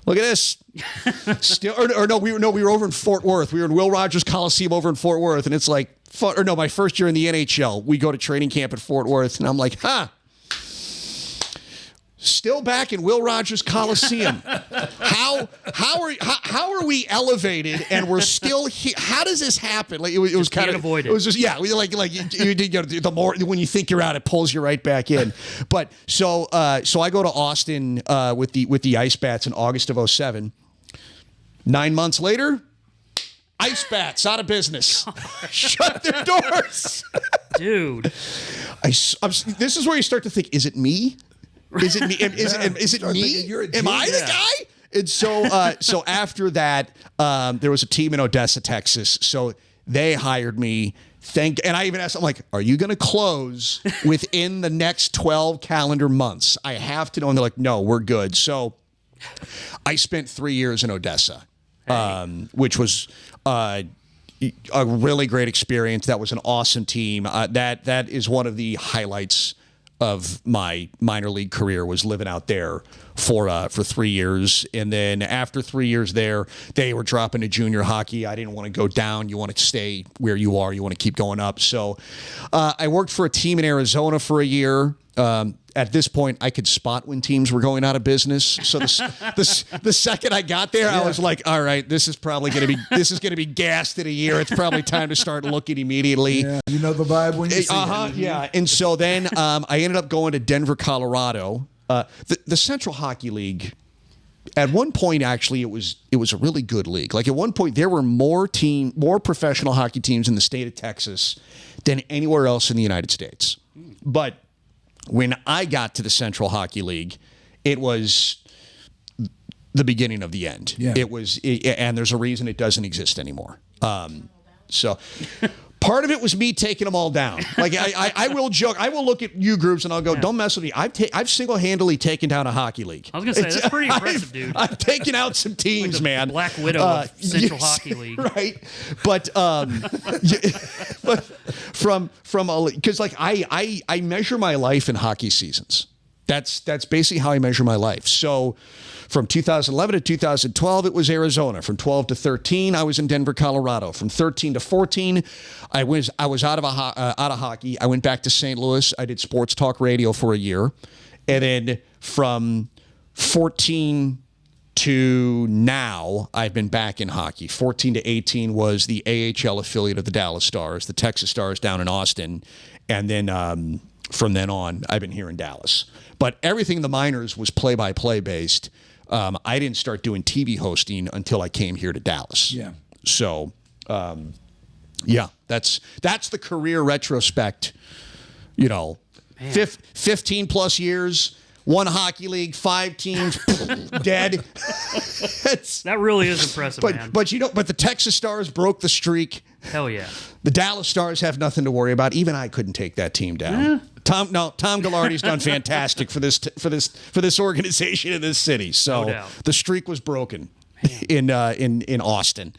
look at this. We were over in Fort Worth. We were in Will Rogers Coliseum over in Fort Worth. And it's like, my first year in the NHL, we go to training camp at Fort Worth. And I'm like, still back in Will Rogers Coliseum. How are we elevated and we're still here? How does this happen? Like it was kind of avoid it. It was just the more when you think you're out, it pulls you right back in. But so I go to Austin with the Ice Bats in August of 2007. 9 months later, Ice Bats out of business. Shut their doors. Dude. This is where you start to think, is it me? Is it me? Is it me? You're a Am I the genius. guy? And so after that, there was a team in Odessa, Texas. So they hired me. And I even asked, I'm like, are you going to close within the next 12 calendar months? I have to know. And they're like, no, we're good. So I spent 3 years in Odessa, which was a really great experience. That was an awesome team. That is one of the highlights of my minor league career, was living out there for 3 years. And then after 3 years there, they were dropping to junior hockey. I didn't want to go down. You want to stay where you are. You want to keep going up. So I worked for a team in Arizona for a year. At this point, I could spot when teams were going out of business. So the second I got there, I was like, all right, this is probably going to be gassed in a year. It's probably time to start looking immediately. Yeah, you know the vibe when you see it. Yeah. And so then I ended up going to Denver, Colorado. The Central Hockey League, at one point, actually, it was a really good league. Like at one point, there were more professional hockey teams in the state of Texas than anywhere else in the United States. But when I got to the Central Hockey League, it was the beginning of the end. Yeah. And there's a reason it doesn't exist anymore. So part of it was me taking them all down. Like I will joke. I will look at you groups and I'll go, don't mess with me. I've single-handedly taken down a hocky league. I was going to say, that's pretty impressive, dude. I've taken out some teams, like man. Black Widow of Central Hockey League. Right. But because like I measure my life in hockey seasons. That's basically how I measure my life. So from 2011 to 2012, it was Arizona. From 12 to 13, I was in Denver, Colorado. From 13 to 14, I was out of hockey. I went back to St. Louis. I did sports talk radio for a year. And then from 14 to now, I've been back in hockey. 14 to 18 was the AHL affiliate of the Dallas Stars, the Texas Stars down in Austin. And then from then on, I've been here in Dallas. But everything in the minors was play-by-play based. I didn't start doing TV hosting until I came here to Dallas. Yeah. So, yeah, that's the career retrospect. 15 plus years, one hockey league, 5 teams, dead. That really is impressive, man. But the Texas Stars broke the streak. Hell yeah. The Dallas Stars have nothing to worry about. Even I couldn't take that team down. Yeah. Tom Gallardi's done fantastic for this organization in this city. So No doubt. the streak was broken in Austin.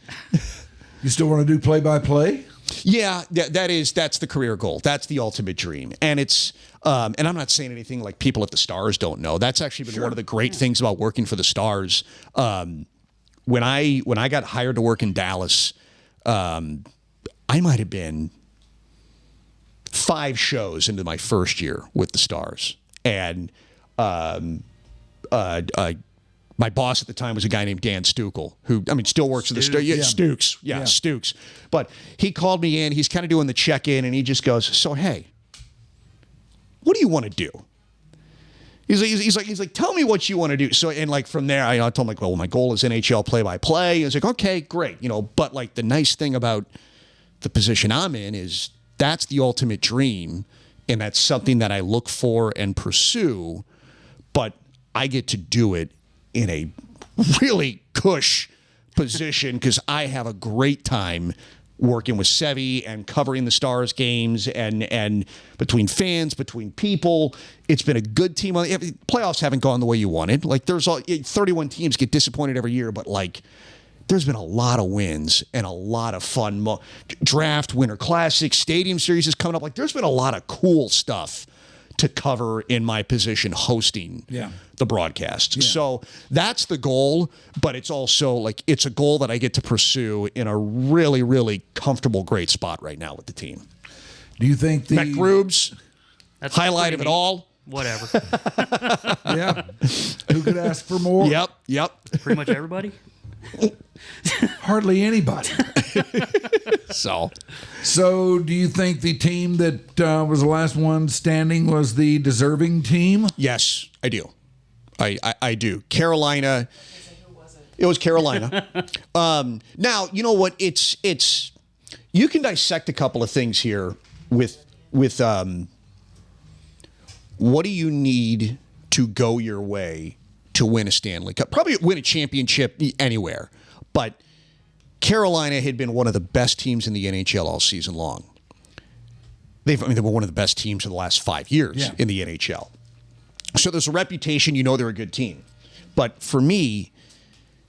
You still want to do play-by-play? Yeah, that's the career goal. That's the ultimate dream. And it's and I'm not saying anything like people at the Stars don't know. That's actually been one of the great things about working for the Stars. When I got hired to work in Dallas, I might have been 5 shows into my first year with the Stars. And my boss at the time was a guy named Dan Stukel, who, still works at the Stars. Yeah, Stukes. Yeah, Stukes. But he called me in. He's kind of doing the check-in, and he just goes, so, hey, what do you want to do? He's like, tell me what you want to do. So, and like from there, I told him, like, well, my goal is NHL play-by-play. He's like, okay, great. But like the nice thing about the position I'm in is that's the ultimate dream, and that's something that I look for and pursue, but I get to do it in a really cush position because I have a great time working with Sevi and covering the Stars games and between fans, between people. It's been a good team. Playoffs haven't gone the way you wanted. Like 31 teams get disappointed every year, but like there's been a lot of wins and a lot of fun. Draft, Winter Classic, Stadium Series is coming up. Like there's been a lot of cool stuff to cover in my position hosting the broadcast. Yeah. So that's the goal, but it's also like it's a goal that I get to pursue in a really, really comfortable, great spot right now with the team. Do you think the Matt Grubes, That's highlight of it all? Whatever. Yeah. Who could ask for more? Yep. Pretty much everybody. Hardly anybody. So do you think the team that was the last one standing was the deserving team? Yes, I do. I do. Carolina. It was Carolina. Now, you know what? It's you can dissect a couple of things here with what do you need to go your way to win a Stanley Cup, probably win a championship anywhere. But Carolina had been one of the best teams in the NHL all season long. They were one of the best teams in the last 5 years in the NHL. So there's a reputation, they're a good team. But for me,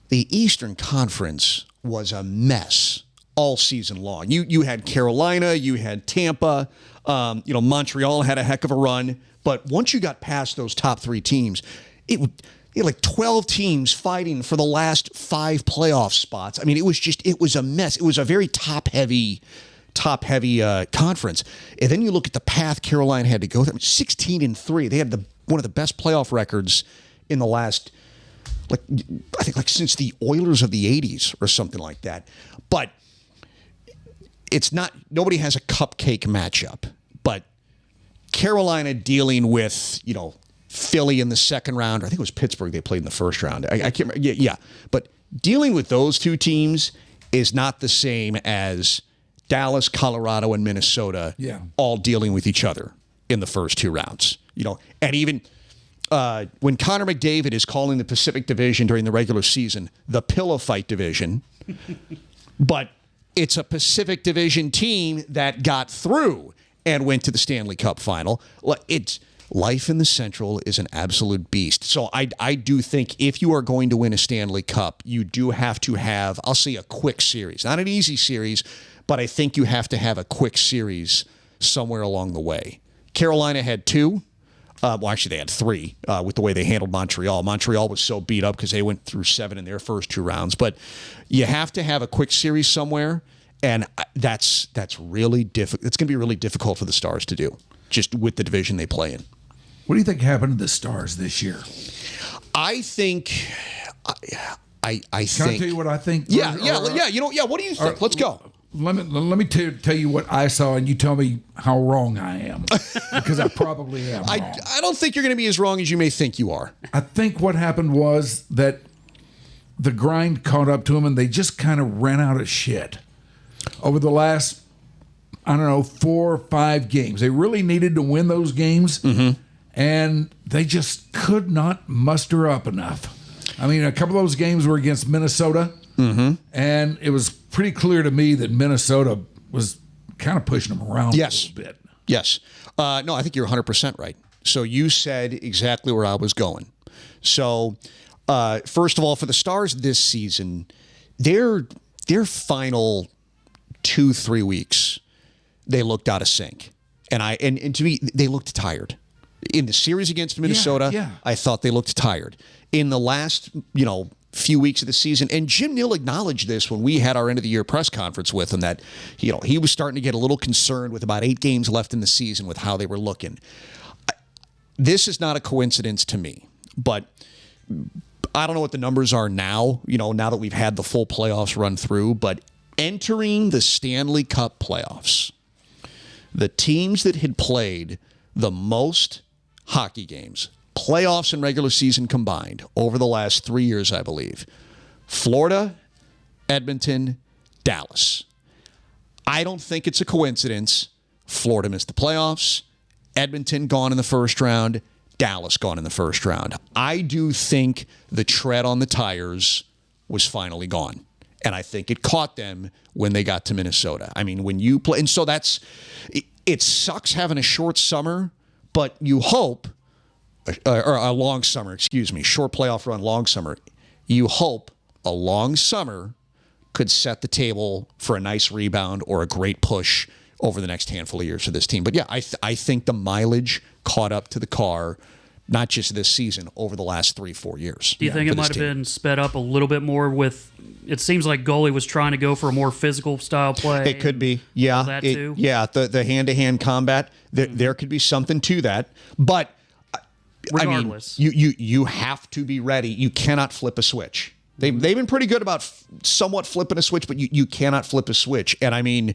the Eastern Conference was a mess all season long. You had Carolina, you had Tampa, Montreal had a heck of a run. But once you got past those top 3 teams, you had like 12 teams fighting for the last 5 playoff spots. I mean, it was a mess. It was a very top-heavy conference. And then you look at the path Carolina had to go through. 16-3. They had one of the best playoff records in the last, I think since the Oilers of the 80s or something like that. But it's not, nobody has a cupcake matchup. But Carolina dealing with, Philly in the second round. I think it was Pittsburgh they played in the first round. I can't remember. Yeah. But dealing with those 2 teams is not the same as Dallas, Colorado, and Minnesota all dealing with each other in the first 2 rounds. And even when Connor McDavid is calling the Pacific Division during the regular season the pillow fight division, but it's a Pacific Division team that got through and went to the Stanley Cup final. Life in the Central is an absolute beast. So I do think if you are going to win a Stanley Cup, you do have to have, I'll say, a quick series. Not an easy series, but I think you have to have a quick series somewhere along the way. Carolina had 2. Well, actually, they had 3 with the way they handled Montreal. Montreal was so beat up because they went through 7 in their first 2 rounds. But you have to have a quick series somewhere, and that's really difficult. It's going to be really difficult for the Stars to do, just with the division they play in. What do you think happened to the Stars this year? I think. I Can think. I tell you what I think? Yeah. What do you think? Let's go. Let me tell you what I saw, and you tell me how wrong I am, because I probably am wrong. I don't think you're going to be as wrong as you may think you are. I think what happened was that the grind caught up to them, and they just kind of ran out of shit over the last, 4 or 5 games. They really needed to win those games, and they just could not muster up enough. I mean, a couple of those games were against Minnesota, and it was pretty clear to me that Minnesota was kind of pushing them around a little bit. Yes. No, I think you're 100% right. So you said exactly where I was going. So, first of all, for the Stars this season, their final 2-3 weeks, they looked out of sync. And to me, they looked tired. In the series against Minnesota, I thought they looked tired. In the last, few weeks of the season, and Jim Nill acknowledged this when we had our end of the year press conference with him, that he was starting to get a little concerned with about 8 games left in the season with how they were looking. This is not a coincidence to me, but I don't know what the numbers are now, now that we've had the full playoffs run through, but entering the Stanley Cup playoffs, the teams that had played the most hockey games, playoffs and regular season combined, over the last 3 years, I believe, Florida, Edmonton, Dallas. I don't think it's a coincidence. Florida missed the playoffs, Edmonton gone in the first round, Dallas gone in the first round. I do think the tread on the tires was finally gone. And I think it caught them when they got to Minnesota. I mean, when you play, and so it sucks having a short summer, but you hope, or a long summer, short playoff run, long summer. You hope a long summer could set the table for a nice rebound or a great push over the next handful of years for this team. But yeah, I think the mileage caught up to the car, not just this season, over the last 3-4 years. Do you think it might have been sped up a little bit more with, it seems like goalie was trying to go for a more physical style play? It could be. Yeah. That too? Yeah, the hand-to-hand combat, there could be something to that. But regardless, I mean, you have to be ready. You cannot flip a switch. They've been pretty good about somewhat flipping a switch, but you cannot flip a switch. And I mean,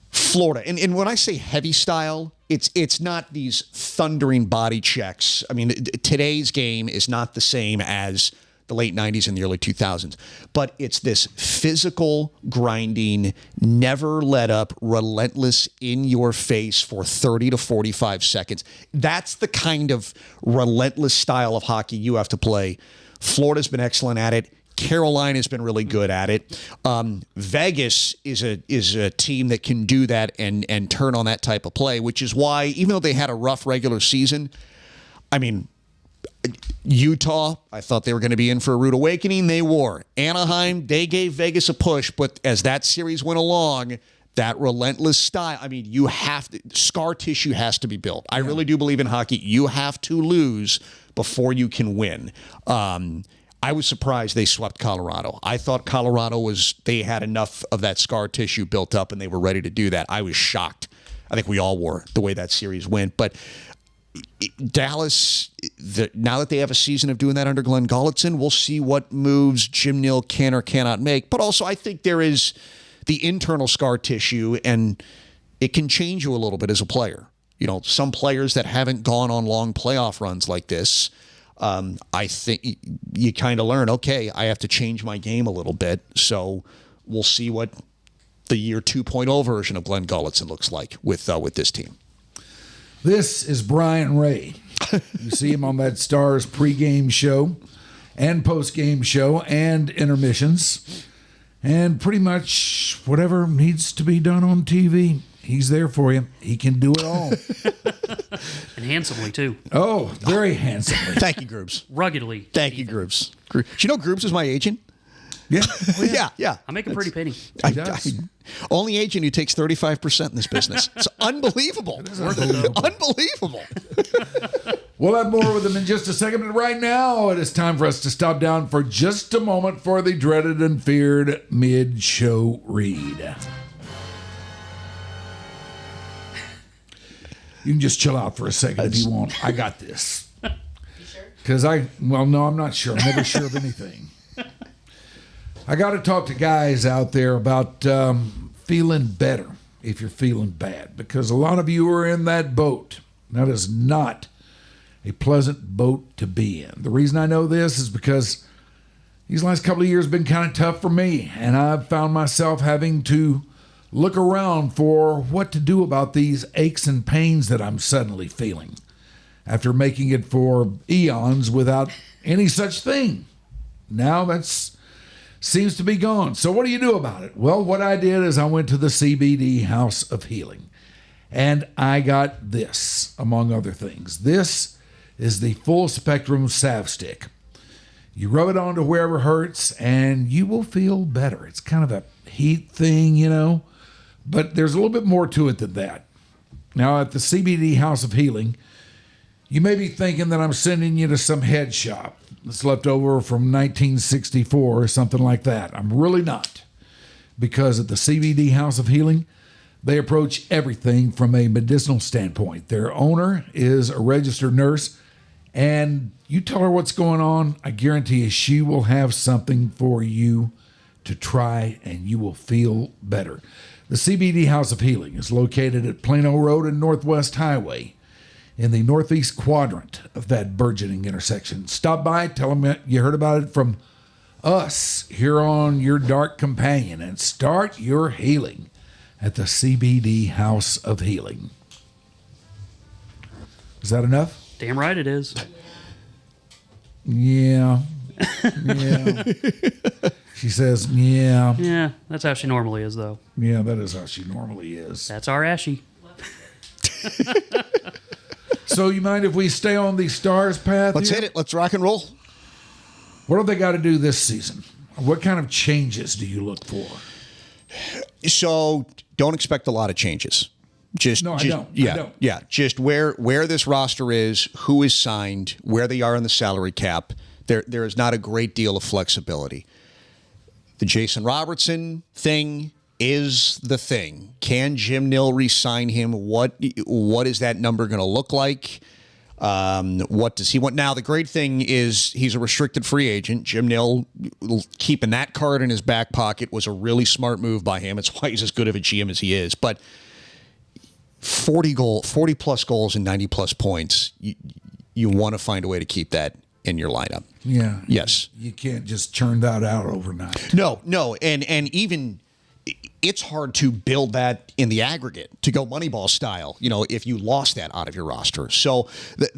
Florida, and when I say heavy style, it's not these thundering body checks. I mean, today's game is not the same as the late 90s and the early 2000s. But it's this physical, grinding, never let up, relentless, in your face for 30 to 45 seconds. That's the kind of relentless style of hockey you have to play. Florida's been excellent at it. Carolina's been really good at it. Vegas is a team that can do that and turn on that type of play, which is why, even though they had a rough regular season, I mean, Utah, I thought they were going to be in for a rude awakening. They were. Anaheim, they gave Vegas a push, but as that series went along, that relentless style, I mean, you have to, scar tissue has to be built. I really do believe in hockey. You have to lose before you can win. I was surprised they swept Colorado. I thought they had enough of that scar tissue built up and they were ready to do that. I was shocked. I think we all were, the way that series went. But Dallas, now that they have a season of doing that under Glenn Gulzelson, we'll see what moves Jim Nill can or cannot make. But also, I think there is the internal scar tissue, and it can change you a little bit as a player. You know, some players that haven't gone on long playoff runs like this, I think you kind of learn, okay, I have to change my game a little bit. So we'll see what the year 2.0 version of Glenn Gulzelson looks like with this team. This is Brien Rea. You see him on that Stars pregame show and postgame show and intermissions. And pretty much whatever needs to be done on TV, he's there for you. He can do it all. And handsomely, too. Oh, very handsomely. Thank you, Groobs. Ruggedly. Thank you, Groobs. Do you know Groobs is my agent? Yeah. Yeah. I make a pretty penny. Only agent who takes 35% in this business. It's unbelievable. Unbelievable. We'll have more with him in just a second. But right now, it is time for us to stop down for just a moment for the dreaded and feared mid-show read. You can just chill out for a second if you want. I got this. You sure? Because no, I'm not sure. I'm never sure of anything. I got to talk to guys out there about feeling better if you're feeling bad, because a lot of you are in that boat. That is not a pleasant boat to be in. The reason I know this is because these last couple of years have been kind of tough for me, and I've found myself having to look around for what to do about these aches and pains that I'm suddenly feeling after making it for eons without any such thing. Now that's seems to be gone. So what do you do about it? Well, what I did is I went to the CBD House of Healing, and I got this, among other things. This is the full spectrum salve stick. You rub it onto wherever hurts, and you will feel better. It's kind of a heat thing, you know, but there's a little bit more to it than that. Now, at the CBD House of Healing, you may be thinking that I'm sending you to some head shop that's left over from 1964 or something like that. I'm really not. Because at the CBD House of Healing, they approach everything from a medicinal standpoint. Their owner is a registered nurse, and you tell her what's going on, I guarantee you she will have something for you to try, and you will feel better. The CBD House of Healing is located at Plano Road and Northwest Highway, in the northeast quadrant of that burgeoning intersection. Stop by, tell them you heard about it from us here on Your Dark Companion, and start your healing at the CBD House of Healing. Is that enough? Damn right it is. Yeah. She says, yeah. Yeah, that's how she normally is, though. Yeah, that is how she normally is. That's our Ashy. So you mind if we stay on the Stars path? Let's hit it. Let's rock and roll. What have they got to do this season? What kind of changes do you look for? So don't expect a lot of changes. I don't. Yeah. Just where this roster is, who is signed, where they are in the salary cap. There is not a great deal of flexibility. The Jason Robertson thing is the thing. Can Jim Nill re-sign him? What is that number going to look like? What does he want? Now, the great thing is he's a restricted free agent. Jim Nill keeping that card in his back pocket was a really smart move by him. It's why he's as good of a GM as he is. But 40 plus goals and 90 plus points, you want to find a way to keep that in your lineup. Yeah. Yes. You can't just churn that out overnight. No. And even it's hard to build that in the aggregate to go Moneyball style, if you lost that out of your roster. So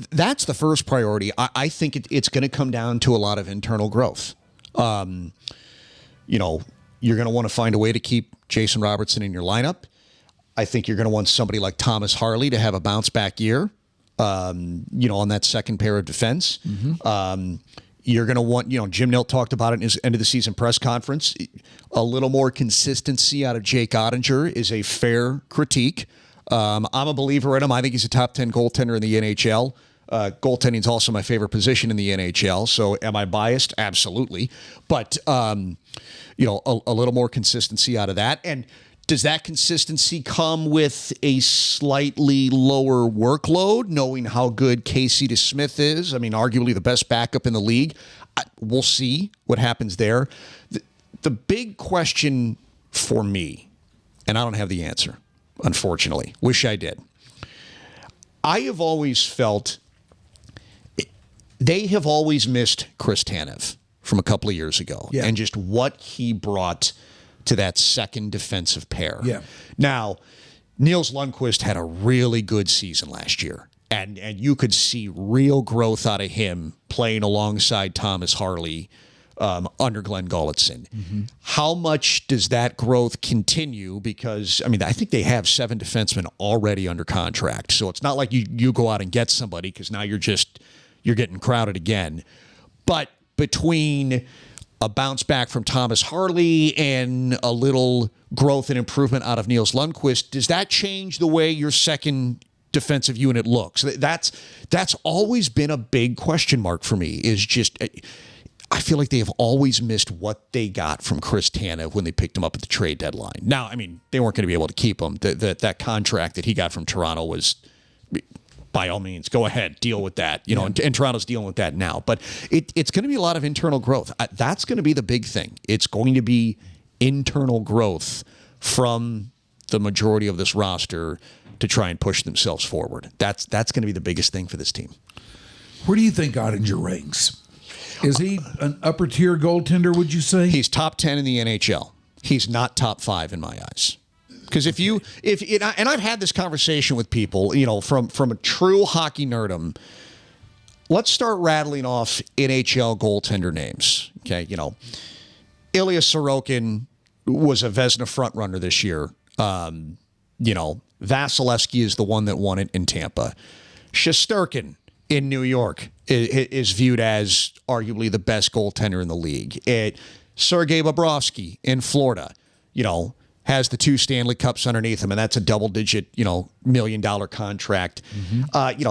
that's the first priority. I think it's going to come down to a lot of internal growth. You're going to want to find a way to keep Jason Robertson in your lineup. I think you're going to want somebody like Thomas Harley to have a bounce back year, on that second pair of defense. Mm-hmm. You're going to want, Jim Nilt talked about it in his end of the season press conference. A little more consistency out of Jake Oettinger is a fair critique. I'm a believer in him. I think he's a top 10 goaltender in the NHL. Goaltending is also my favorite position in the NHL. So am I biased? Absolutely. But, a little more consistency out of that. And does that consistency come with a slightly lower workload, knowing how good Casey DeSmith is? I mean, arguably the best backup in the league. We'll see what happens there. The big question for me, and I don't have the answer, unfortunately. Wish I did. I have always felt they have always missed Chris Tanev from a couple of years ago, and just what he brought to that second defensive pair. Yeah. Now, Niels Lundqvist had a really good season last year, and you could see real growth out of him playing alongside Thomas Harley under Glenn Gulzelson. Mm-hmm. How much does that growth continue? Because, I think they have 7 defensemen already under contract, so it's not like you go out and get somebody because now you're getting crowded again. But between a bounce back from Thomas Harley and a little growth and improvement out of Niels Lundqvist, does that change the way your second defensive unit looks? That's always been a big question mark for me, is just I feel like they have always missed what they got from Chris Tanev when they picked him up at the trade deadline. Now, they weren't going to be able to keep him. That contract that he got from Toronto was, by all means, go ahead, deal with that. And Toronto's dealing with that now. But it's going to be a lot of internal growth. That's going to be the big thing. It's going to be internal growth from the majority of this roster to try and push themselves forward. That's going to be the biggest thing for this team. Where do you think Oettinger ranks? Is he an upper tier goaltender, would you say? He's top 10 in the NHL. He's not top 5 in my eyes. Because and I've had this conversation with people, from a true hockey nerdum. Let's start rattling off NHL goaltender names. Okay, Ilya Sorokin was a Vezina frontrunner this year. Vasilevsky is the one that won it in Tampa. Shesterkin in New York is viewed as arguably the best goaltender in the league. Sergei Bobrovsky in Florida, has the 2 Stanley Cups underneath him, and that's a double-digit, $1 million contract. Mm-hmm.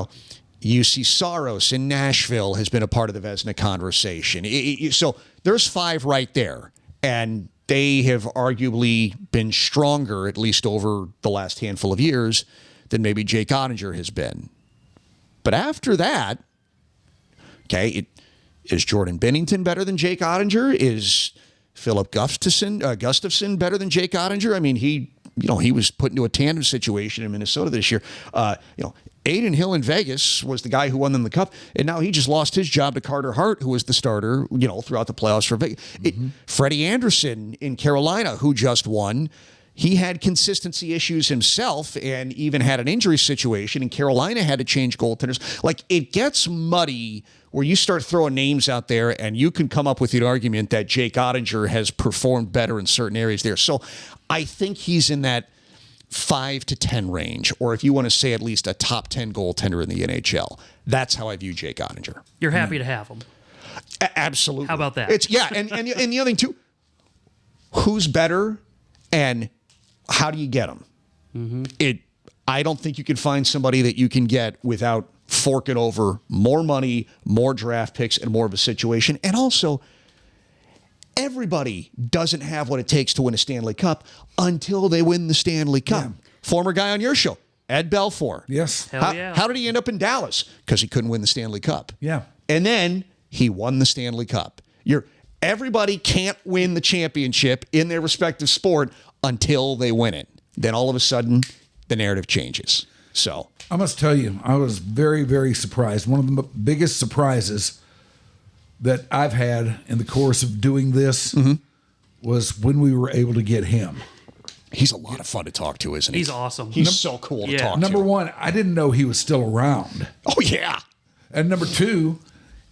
UC Saros in Nashville has been a part of the Vezina conversation. So there's 5 right there, and they have arguably been stronger, at least over the last handful of years, than maybe Jake Oettinger has been. But after that, is Jordan Binnington better than Jake Oettinger? Is Philip Gustafsson better than Jake Oettinger? He was put into a tandem situation in Minnesota this year. Adin Hill in Vegas was the guy who won them the cup, and now he just lost his job to Carter Hart, who was the starter, throughout the playoffs for Vegas. Mm-hmm. Freddie Anderson in Carolina, who just won, he had consistency issues himself and even had an injury situation, and Carolina had to change goaltenders. It gets muddy where you start throwing names out there, and you can come up with the argument that Jake Oettinger has performed better in certain areas there. So I think he's in that 5 to 10 range, or if you want to say at least a top 10 goaltender in the NHL. That's how I view Jake Oettinger. You're happy to have him. Absolutely. How about that? And the other thing too, who's better and how do you get them? Mm-hmm. I don't think you can find somebody that you can get without forking over more money, more draft picks, and more of a situation. And also, everybody doesn't have what it takes to win a Stanley Cup until they win the Stanley Cup. Yeah. Former guy on your show, Ed Belfour. Yes. How did he end up in Dallas? Because he couldn't win the Stanley Cup. Yeah. And then he won the Stanley Cup. Everybody can't win the championship in their respective sport until they win it. Then all of a sudden, the narrative changes. So I must tell you, I was very, very surprised. One of the biggest surprises that I've had in the course of doing this was when we were able to get him. He's a lot of fun to talk to, isn't he? He's awesome. He's so cool to talk to. Number one, I didn't know he was still around. Oh, yeah. And number two,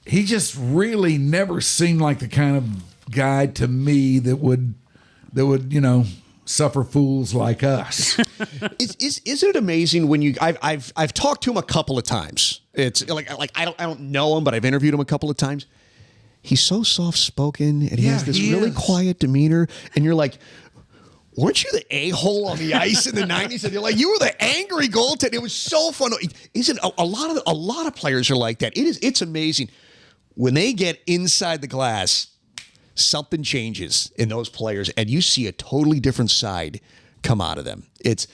he just really never seemed like the kind of guy to me that would suffer fools like us. Isn't it amazing when you? I've talked to him a couple of times. It's like I don't know him, but I've interviewed him a couple of times. He's so soft spoken, and he has this really quiet demeanor, and you're like, weren't you the a-hole on the ice in the 90s? And you're like, you were the angry goaltender. It was so fun. Isn't a lot of players are like that. It's amazing when they get inside the glass. Something changes in those players, and you see a totally different side come out of them. It's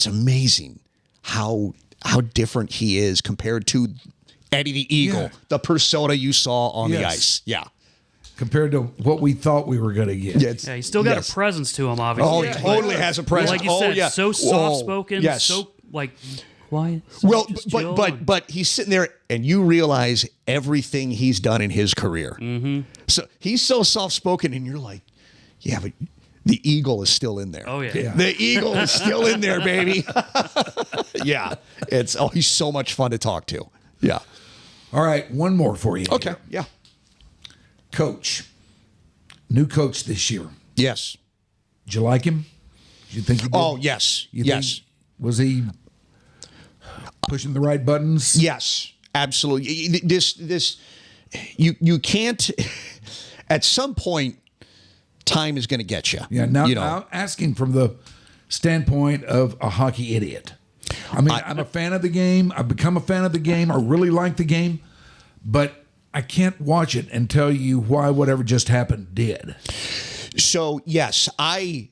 amazing how different he is compared to Eddie the Eagle, the persona you saw on the ice. Yeah. Compared to what we thought we were going to get. Yeah, he's still got a presence to him, obviously. Oh, he totally has a presence. Like you said, so soft-spoken, so, like, quiet. Well, but he's sitting there, and you realize everything he's done in his career. Mm-hmm. So he's so soft-spoken, and you're like, yeah, but the Eagle is still in there. Oh, yeah. The Eagle is still in there, baby. Yeah. He's so much fun to talk to. Yeah. All right, one more for you. Okay, here. yeah. Coach. New coach this year. Yes. Did you like him? Did you think he did? Oh, yes. Yes. Was he pushing the right buttons? Yes, absolutely. You can't. At some point, time is going to get you. Yeah. Now asking from the standpoint of a hockey idiot. I mean, I'm a fan of the game. I've become a fan of the game. I really like the game, but I can't watch it and tell you why whatever just happened did. So yes, I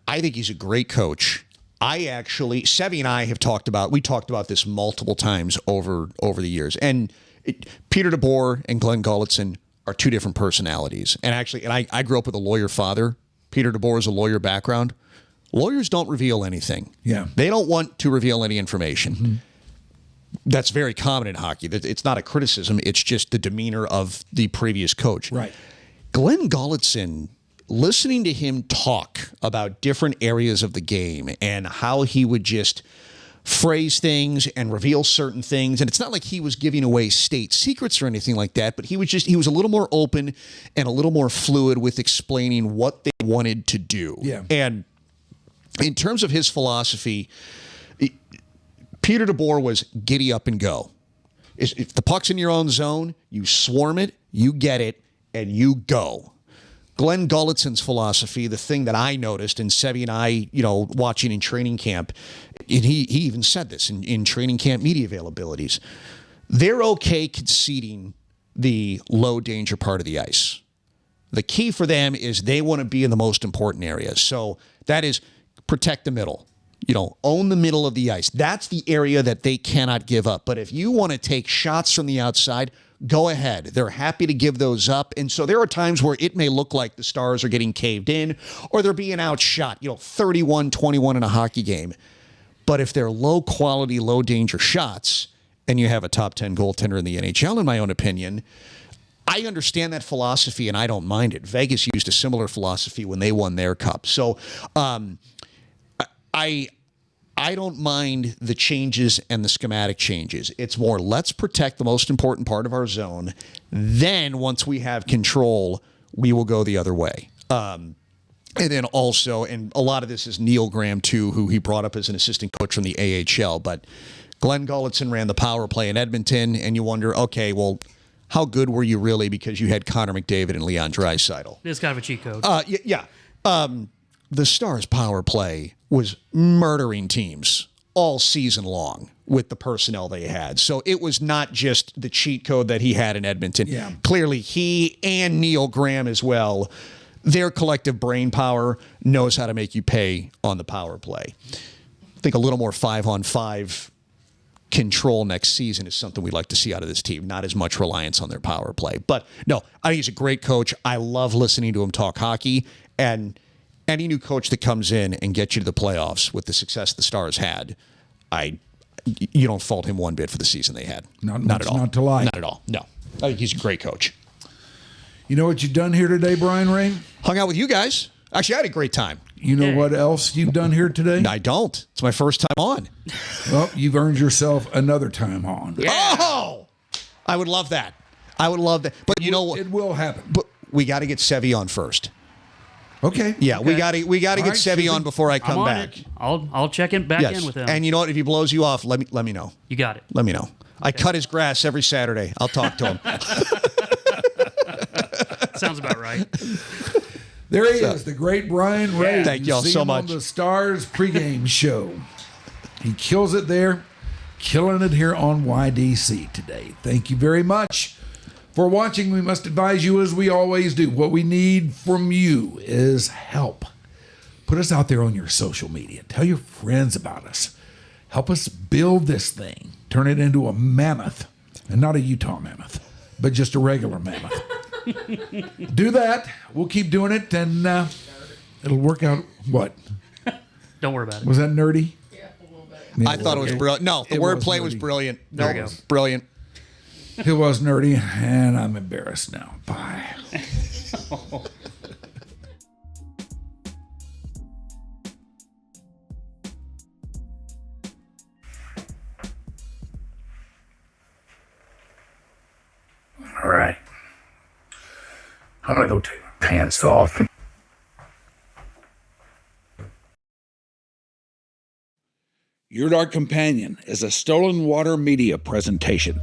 think he's a great coach. Sevy and I have talked about this multiple times over the years. And Peter DeBoer and Glenn Gulzelson are two different personalities. And I grew up with a lawyer father. Peter DeBoer is a lawyer background. Lawyers don't reveal anything. Yeah. They don't want to reveal any information. Mm-hmm. That's very common in hockey. It's not a criticism. It's just the demeanor of the previous coach. Right. Glenn Gulzelson, listening to him talk about different areas of the game and how he would just phrase things and reveal certain things. And it's not like he was giving away state secrets or anything like that, but he was a little more open and a little more fluid with explaining what they wanted to do. Yeah. And in terms of his philosophy, Peter DeBoer was giddy up and go. If the puck's in your own zone, you swarm it, you get it, and you go. Glenn Gulzelson's philosophy, the thing that I noticed, and Sevy and I, watching in training camp, and he even said this in training camp media availabilities, they're okay conceding the low danger part of the ice. The key for them is they want to be in the most important areas. So that is protect the middle. Own the middle of the ice. That's the area that they cannot give up. But if you want to take shots from the outside, go ahead. They're happy to give those up. And so there are times where it may look like the Stars are getting caved in or they're being outshot, 31-21 in a hockey game. But if they're low quality, low danger shots, and you have a top 10 goaltender in the NHL, in my own opinion, I understand that philosophy and I don't mind it. Vegas used a similar philosophy when they won their cup. So I don't mind the changes and the schematic changes. It's more, let's protect the most important part of our zone. Then once we have control, we will go the other way. And then also, and a lot of this is Neil Graham too, who he brought up as an assistant coach from the AHL. But Glenn Gulzelson ran the power play in Edmonton, and you wonder, okay, well, how good were you really because you had Connor McDavid and Leon Draisaitl? It's kind of a cheat code. Yeah. The Stars' power play was murdering teams all season long with the personnel they had. So it was not just the cheat code that he had in Edmonton. Yeah. Clearly, he and Neil Graham as well, their collective brain power knows how to make you pay on the power play. I think a little more 5-on-5 control next season is something we'd like to see out of this team. Not as much reliance on their power play. But no, I think he's a great coach. I love listening to him talk hockey. And any new coach that comes in and gets you to the playoffs with the success the Stars had, you don't fault him one bit for the season they had. Not at all. Not to lie. Not at all. No. I think he's a great coach. You know what you've done here today, Brien Rea? Hung out with you guys. Actually, I had a great time. You know what else you've done here today? I don't. It's my first time on. Well, you've earned yourself another time on. Yeah. Oh! I would love that. I would love that. But you know what? It will happen. But we got to get Sevy on first. Okay. Yeah, we got to All get right, Sevy on before I come I'm on back. it. I'll check in back in with him. And you know what? If he blows you off, let me know. You got it. Let me know. I cut his grass every Saturday. I'll talk to him. Sounds about right. There he is, the great Brien Rea. Thank y'all See so him much. on the Stars pregame show. He kills it there, killing it here on YDC today. Thank you very much for watching. We must advise you, as we always do, what we need from you is help. Put us out there on your social media. Tell your friends about us. Help us build this thing. Turn it into a mammoth, and not a Utah mammoth, but just a regular mammoth. Do that. We'll keep doing it, and it'll work out. What? Don't worry about it. Was that nerdy? Yeah, a little bit. Yeah, I thought it was brilliant. No, the It wordplay was was nerdy. brilliant. There we go. Brilliant. It was nerdy, and I'm embarrassed now. Bye. All right. I'm gonna go take my pants off. Your Dark Companion is a Stolen Water Media presentation.